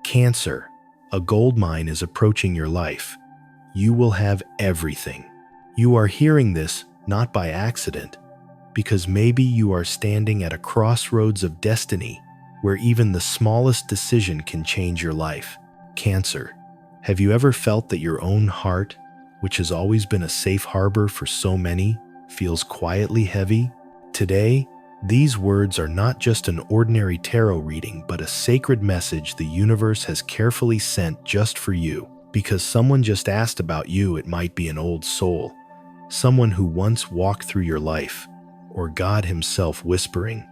Cancer, a gold mine is approaching your life. You will have everything. You are hearing this not by accident, because maybe you are standing at a crossroads of destiny where even the smallest decision can change your life. Cancer, have you ever felt that your own heart, which has always been a safe harbor for so many, feels quietly heavy? Today, these words are not just an ordinary tarot reading, but a sacred message the universe has carefully sent just for you. Because someone just asked about you, it might be an old soul, someone who once walked through your life, or God himself whispering,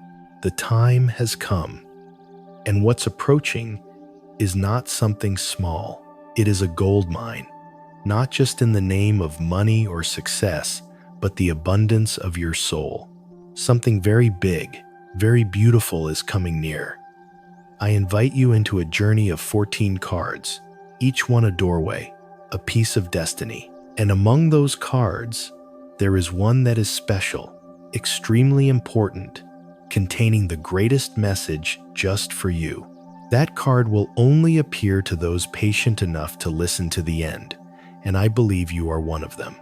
"The time has come." And what's approaching is not something small. It is a gold mine, not just in the name of money or success, but the abundance of your soul. Something very big, very beautiful is coming near. I invite you into a journey of 14 cards, each one a doorway, a piece of destiny. And among those cards, there is one that is special, extremely important, containing the greatest message just for you. That card will only appear to those patient enough to listen to the end, and I believe you are one of them.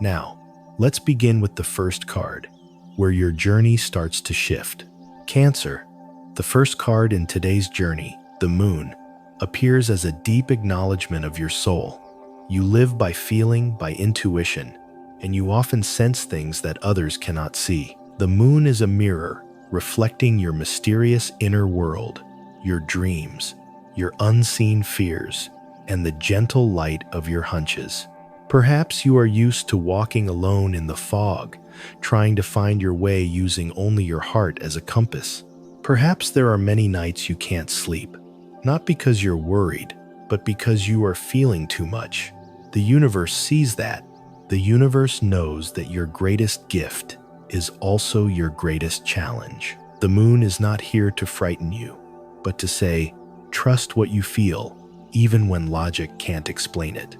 Now, let's begin with the first card, where your journey starts to shift. Cancer, the first card in today's journey, the Moon, appears as a deep acknowledgement of your soul. You live by feeling, by intuition, and you often sense things that others cannot see. The Moon is a mirror, reflecting your mysterious inner world, your dreams, your unseen fears, and the gentle light of your hunches. Perhaps you are used to walking alone in the fog, trying to find your way using only your heart as a compass. Perhaps there are many nights you can't sleep, not because you're worried, but because you are feeling too much. The universe sees that. The universe knows that your greatest gift is also your greatest challenge. The Moon is not here to frighten you, but to say, trust what you feel, even when logic can't explain it.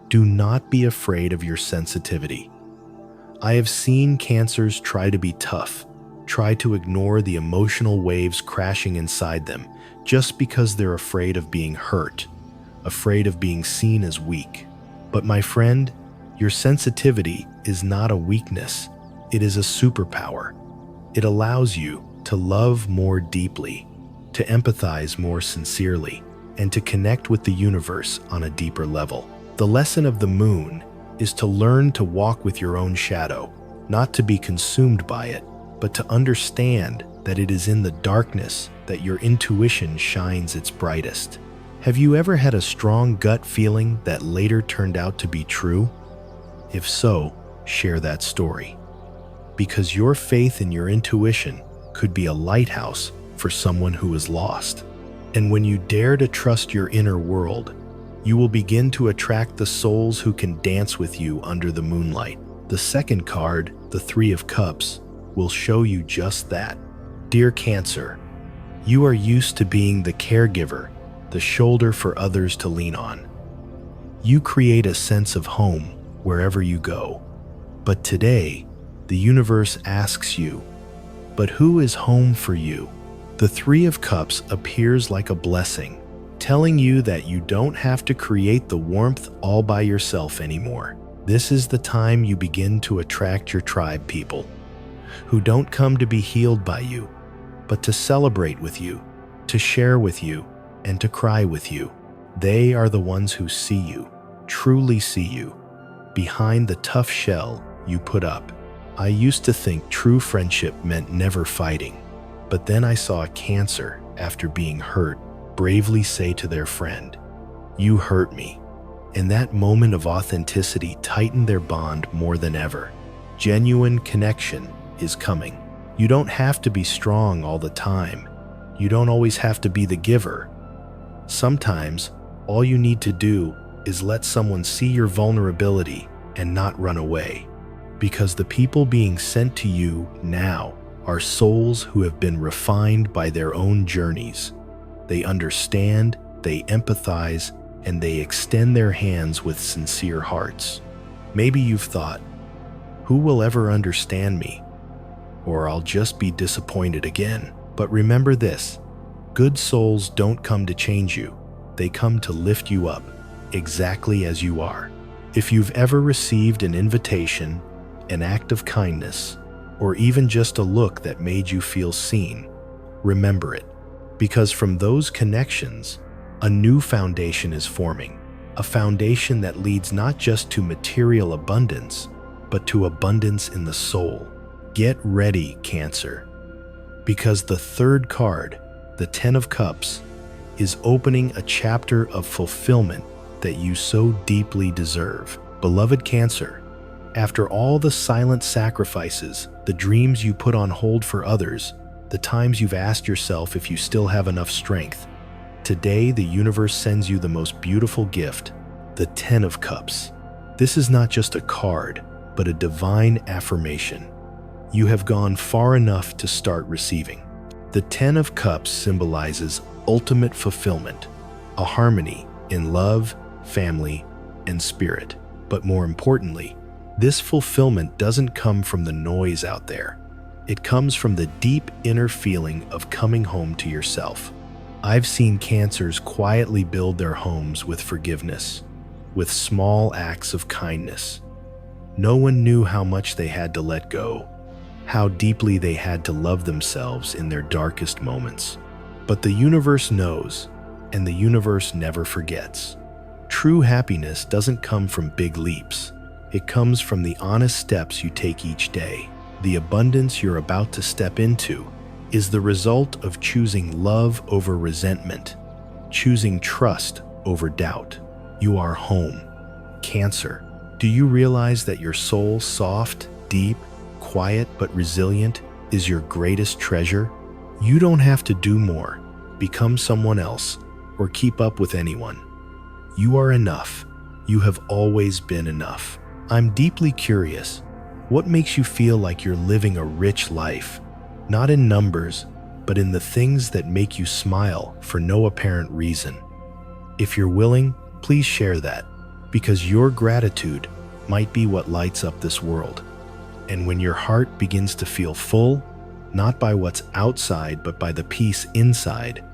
Do not be afraid of your sensitivity. I have seen Cancers try to be tough, try to ignore the emotional waves crashing inside them, just because they're afraid of being hurt, afraid of being seen as weak. But my friend, your sensitivity is not a weakness, it is a superpower. It allows you to love more deeply, to empathize more sincerely, and to connect with the universe on a deeper level. The lesson of the Moon is to learn to walk with your own shadow, not to be consumed by it, but to understand that it is in the darkness that your intuition shines its brightest. Have you ever had a strong gut feeling that later turned out to be true? If so, share that story. Because your faith in your intuition could be a lighthouse for someone who is lost. And when you dare to trust your inner world, you will begin to attract the souls who can dance with you under the moonlight. The second card, the Three of Cups, will show you just that. Dear Cancer, you are used to being the caregiver, the shoulder for others to lean on. You create a sense of home wherever you go. But today, the universe asks you, but who is home for you? The Three of Cups appears like a blessing, telling you that you don't have to create the warmth all by yourself anymore. This is the time you begin to attract your tribe people, who don't come to be healed by you, but to celebrate with you, to share with you, and to cry with you. They are the ones who see you, truly see you, behind the tough shell you put up. I used to think true friendship meant never fighting, but then I saw a Cancer, after being hurt, bravely say to their friend, "You hurt me." And that moment of authenticity tightened their bond more than ever. Genuine connection is coming. You don't have to be strong all the time. You don't always have to be the giver. Sometimes, all you need to do is let someone see your vulnerability and not run away. Because the people being sent to you now are souls who have been refined by their own journeys. They understand, they empathize, and they extend their hands with sincere hearts. Maybe you've thought, who will ever understand me? Or I'll just be disappointed again. But remember this, good souls don't come to change you. they come to lift you up, exactly as you are. If you've ever received an invitation, an act of kindness, or even just a look that made you feel seen, remember it. Because from those connections, a new foundation is forming. A foundation that leads not just to material abundance, but to abundance in the soul. Get ready, Cancer. Because the third card, the Ten of Cups, is opening a chapter of fulfillment that you so deeply deserve. Beloved Cancer, after all the silent sacrifices, the dreams you put on hold for others, the times you've asked yourself if you still have enough strength, today the universe sends you the most beautiful gift, the Ten of Cups. This is not just a card, but a divine affirmation. You have gone far enough to start receiving. The Ten of Cups symbolizes ultimate fulfillment, a harmony in love, family, and spirit. But more importantly, this fulfillment doesn't come from the noise out there. It comes from the deep inner feeling of coming home to yourself. I've seen Cancers quietly build their homes with forgiveness, with small acts of kindness. No one knew how much they had to let go, how deeply they had to love themselves in their darkest moments. But the universe knows, and the universe never forgets. True happiness doesn't come from big leaps. It comes from the honest steps you take each day. The abundance you're about to step into is the result of choosing love over resentment, choosing trust over doubt. You are home. Cancer, do you realize that your soul, soft, deep, quiet but resilient, is your greatest treasure? You don't have to do more, become someone else, or keep up with anyone. You are enough. You have always been enough. I'm deeply curious. What makes you feel like you're living a rich life? Not in numbers, but in the things that make you smile for no apparent reason. If you're willing, please share that, because your gratitude might be what lights up this world. And when your heart begins to feel full, not by what's outside, but by the peace inside,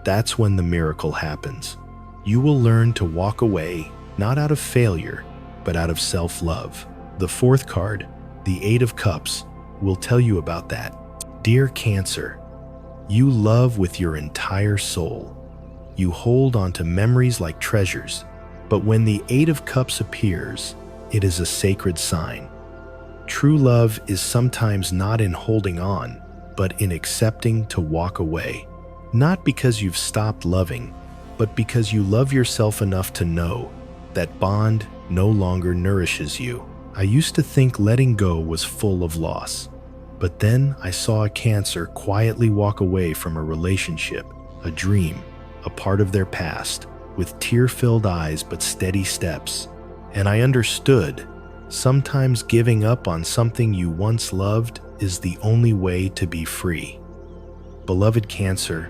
that's when the miracle happens. You will learn to walk away, not out of failure, but out of self-love. The fourth card, the Eight of Cups, will tell you about that. Dear Cancer, you love with your entire soul. You hold on to memories like treasures, but when the Eight of Cups appears, it is a sacred sign. True love is sometimes not in holding on, but in accepting to walk away. Not because you've stopped loving, but because you love yourself enough to know that bond no longer nourishes you. I used to think letting go was full of loss, but then I saw a Cancer quietly walk away from a relationship, a dream, a part of their past, with tear-filled eyes but steady steps. And I understood, sometimes giving up on something you once loved is the only way to be free. Beloved Cancer,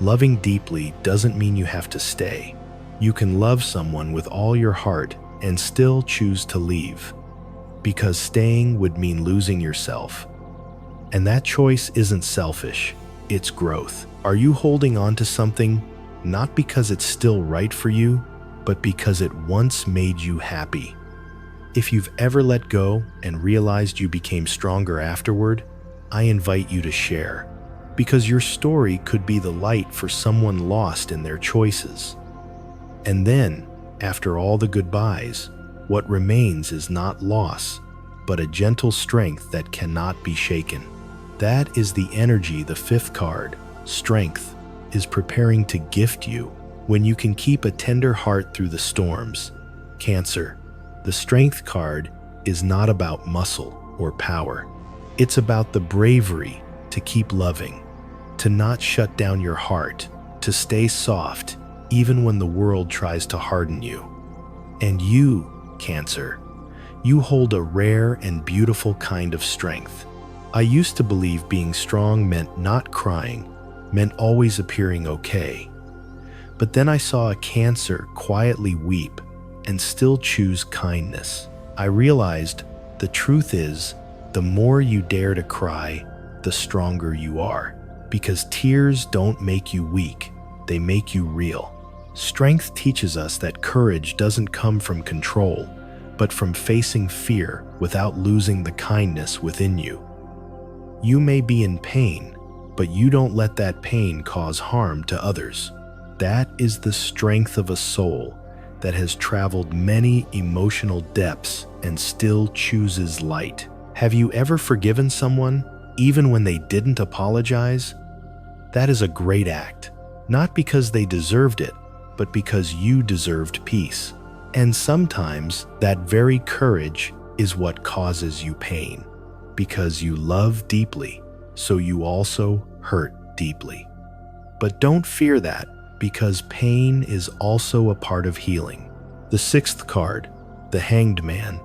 loving deeply doesn't mean you have to stay. You can love someone with all your heart and still choose to leave, because staying would mean losing yourself. And that choice isn't selfish, it's growth. Are you holding on to something not because it's still right for you, but because it once made you happy? If you've ever let go and realized you became stronger afterward, I invite you to share, because your story could be the light for someone lost in their choices. And then, after all the goodbyes, what remains is not loss, but a gentle strength that cannot be shaken. That is the energy the fifth card, Strength, is preparing to gift you when you can keep a tender heart through the storms. Cancer, the Strength card is not about muscle or power. It's about the bravery to keep loving, to not shut down your heart, to stay soft even when the world tries to harden you. And you, Cancer, you hold a rare and beautiful kind of strength. I used to believe being strong meant not crying, meant always appearing okay. But then I saw a Cancer quietly weep and still choose kindness. I realized the truth is, the more you dare to cry, the stronger you are. Because tears don't make you weak, they make you real. Strength teaches us that courage doesn't come from control, but from facing fear without losing the kindness within you. You may be in pain, but you don't let that pain cause harm to others. That is the strength of a soul that has traveled many emotional depths and still chooses light. Have you ever forgiven someone, even when they didn't apologize? That is a great act, not because they deserved it, but because you deserved peace. And sometimes that very courage is what causes you pain, because you love deeply, so you also hurt deeply. But don't fear that, because pain is also a part of healing. The sixth card, the Hanged Man,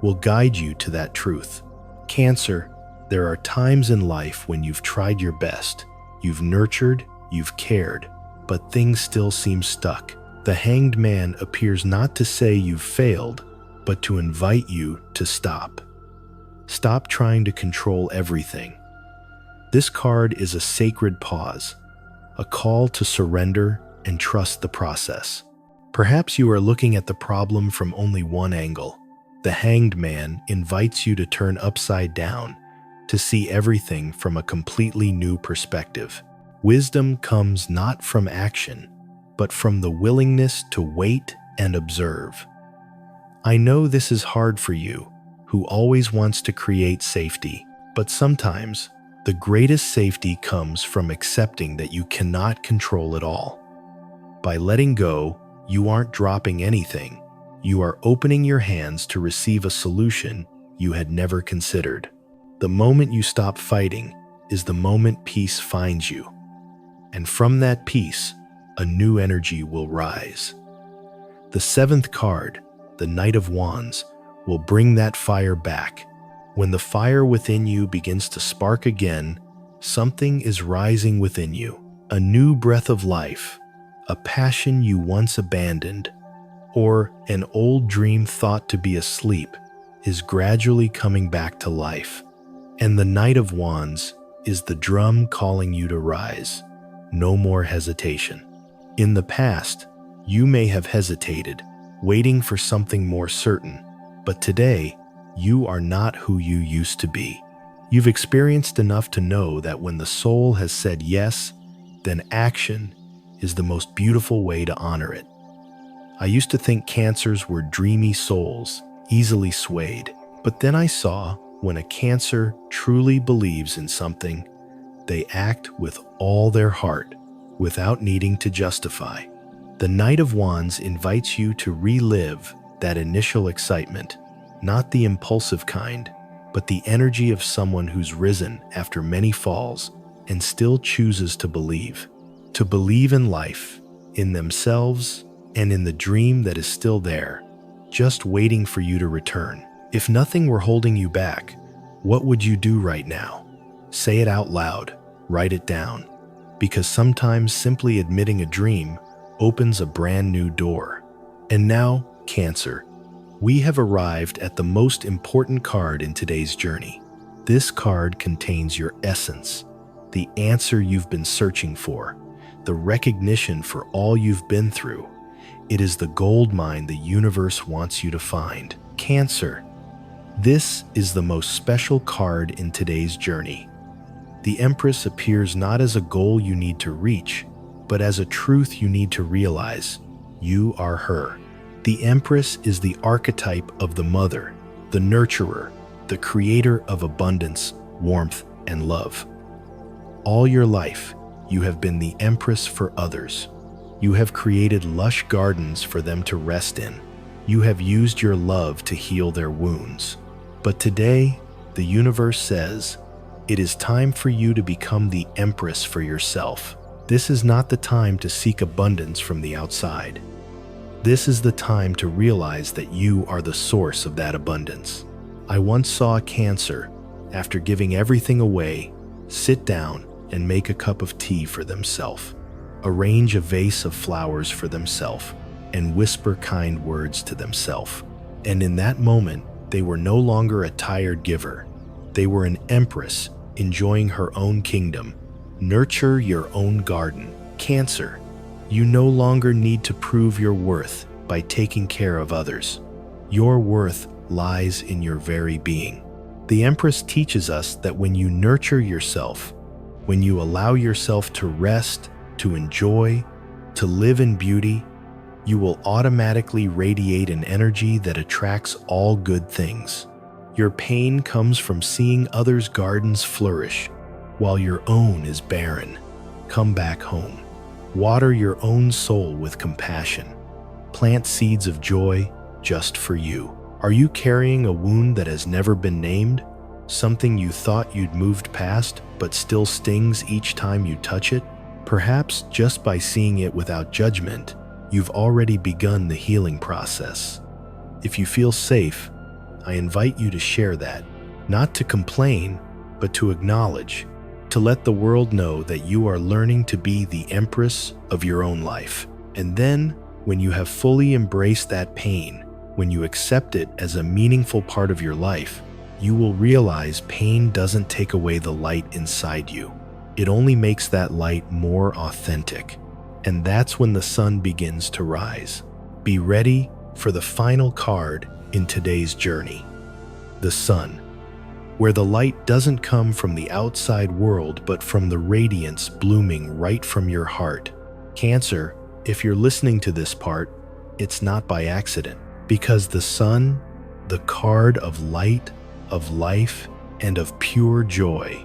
will guide you to that truth. Cancer, there are times in life when you've tried your best, you've nurtured, you've cared, but things still seem stuck. The Hanged Man appears not to say you've failed, but to invite you to stop. Stop trying to control everything. This card is a sacred pause, a call to surrender and trust the process. Perhaps you are looking at the problem from only one angle. The Hanged Man invites you to turn upside down, to see everything from a completely new perspective. Wisdom comes not from action, but from the willingness to wait and observe. I know this is hard for you, who always wants to create safety, but sometimes the greatest safety comes from accepting that you cannot control it all. By letting go, you aren't dropping anything. You are opening your hands to receive a solution you had never considered. The moment you stop fighting is the moment peace finds you. And from that peace, a new energy will rise. The seventh card, the Knight of Wands, will bring that fire back. When the fire within you begins to spark again, something is rising within you. A new breath of life, a passion you once abandoned, or an old dream thought to be asleep is gradually coming back to life. And the Knight of Wands is the drum calling you to rise. No more hesitation. In the past, you may have hesitated, waiting for something more certain, but today, you are not who you used to be. You've experienced enough to know that when the soul has said yes, then action is the most beautiful way to honor it. I used to think Cancers were dreamy souls, easily swayed, but then I saw when a Cancer truly believes in something, they act with all their heart, without needing to justify. The Knight of Wands invites you to relive that initial excitement, not the impulsive kind, but the energy of someone who's risen after many falls and still chooses to believe in life, in themselves, and in the dream that is still there, just waiting for you to return. If nothing were holding you back, what would you do right now? Say it out loud, write it down, because sometimes simply admitting a dream opens a brand new door. And now, Cancer, we have arrived at the most important card in today's journey. This card contains your essence, the answer you've been searching for, the recognition for all you've been through. It is the gold mine the universe wants you to find. Cancer, this is the most special card in today's journey. The Empress appears not as a goal you need to reach, but as a truth you need to realize. You are her. The Empress is the archetype of the mother, the nurturer, the creator of abundance, warmth, and love. All your life, you have been the Empress for others. You have created lush gardens for them to rest in. You have used your love to heal their wounds. But today, the universe says, it is time for you to become the Empress for yourself. This is not the time to seek abundance from the outside. This is the time to realize that you are the source of that abundance. I once saw a Cancer, after giving everything away, sit down and make a cup of tea for themselves, arrange a vase of flowers for themselves, and whisper kind words to themselves. And in that moment, they were no longer a tired giver. They were an Empress enjoying her own kingdom. Nurture your own garden. Cancer, You no longer need to prove your worth by taking care of others. Your worth lies in your very being. The Empress teaches us that when you nurture yourself, when you allow yourself to rest, to enjoy, to live in beauty, you will automatically radiate an energy that attracts all good things. Your pain comes from seeing others' gardens flourish, while your own is barren. Come back home. Water your own soul with compassion. Plant seeds of joy just for you. Are you carrying a wound that has never been named? Something you thought you'd moved past, but still stings each time you touch it? Perhaps just by seeing it without judgment, you've already begun the healing process. If you feel safe, I invite you to share that, not to complain, but to acknowledge, to let the world know that you are learning to be the empress of your own life. And then, when you have fully embraced that pain, when you accept it as a meaningful part of your life, you will realize pain doesn't take away the light inside you. It only makes that light more authentic. And that's when the sun begins to rise. Be ready for the final card in today's journey. The sun, where the light doesn't come from the outside world but from the radiance blooming right from your heart. Cancer, if you're listening to this part, it's not by accident, because the sun, the card of light, of life, and of pure joy,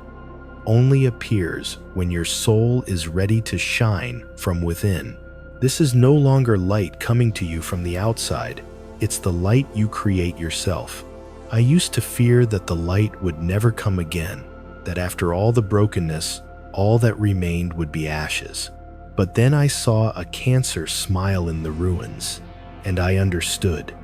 only appears when your soul is ready to shine from within. This is no longer light coming to you from the outside. It's the light you create yourself. I used to fear that the light would never come again, that after all the brokenness, all that remained would be ashes. But then I saw a Cancer smile in the ruins, and I understood.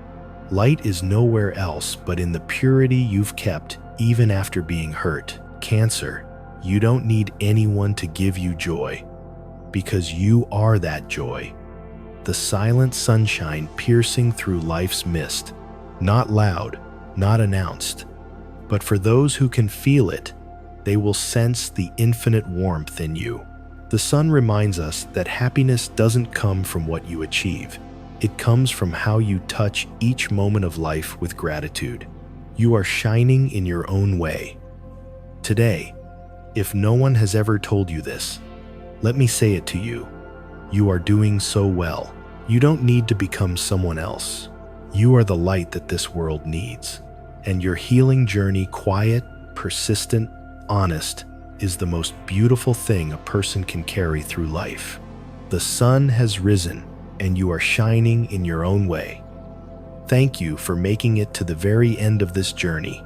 Light is nowhere else but in the purity you've kept even after being hurt. Cancer, you don't need anyone to give you joy, because you are that joy. The silent sunshine piercing through life's mist, not loud, not announced, but for those who can feel it, they will sense the infinite warmth in you. The sun reminds us that happiness doesn't come from what you achieve. It comes from how you touch each moment of life with gratitude. You are shining in your own way. Today, if no one has ever told you this, let me say it to you. You are doing so well. You don't need to become someone else. You are the light that this world needs. And your healing journey, quiet, persistent, honest, is the most beautiful thing a person can carry through life. The sun has risen, and you are shining in your own way. Thank you for making it to the very end of this journey.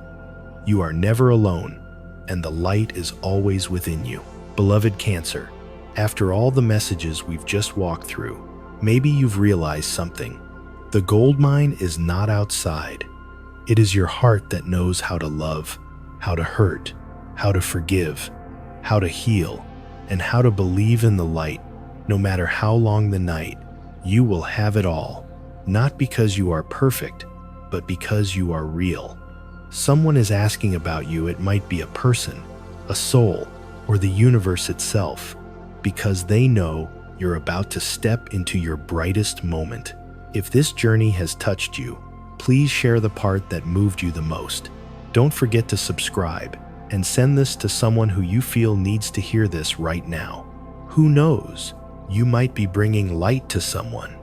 You are never alone, and the light is always within you. Beloved Cancer, after all the messages we've just walked through, maybe you've realized something. The gold mine is not outside. It is your heart that knows how to love, how to hurt, how to forgive, how to heal, and how to believe in the light. No matter how long the night, you will have it all, not because you are perfect, but because you are real. Someone is asking about you. It might be a person, a soul, or the universe itself, because they know you're about to step into your brightest moment. If this journey has touched you, please share the part that moved you the most. Don't forget to subscribe and send this to someone who you feel needs to hear this right now. Who knows? You might be bringing light to someone.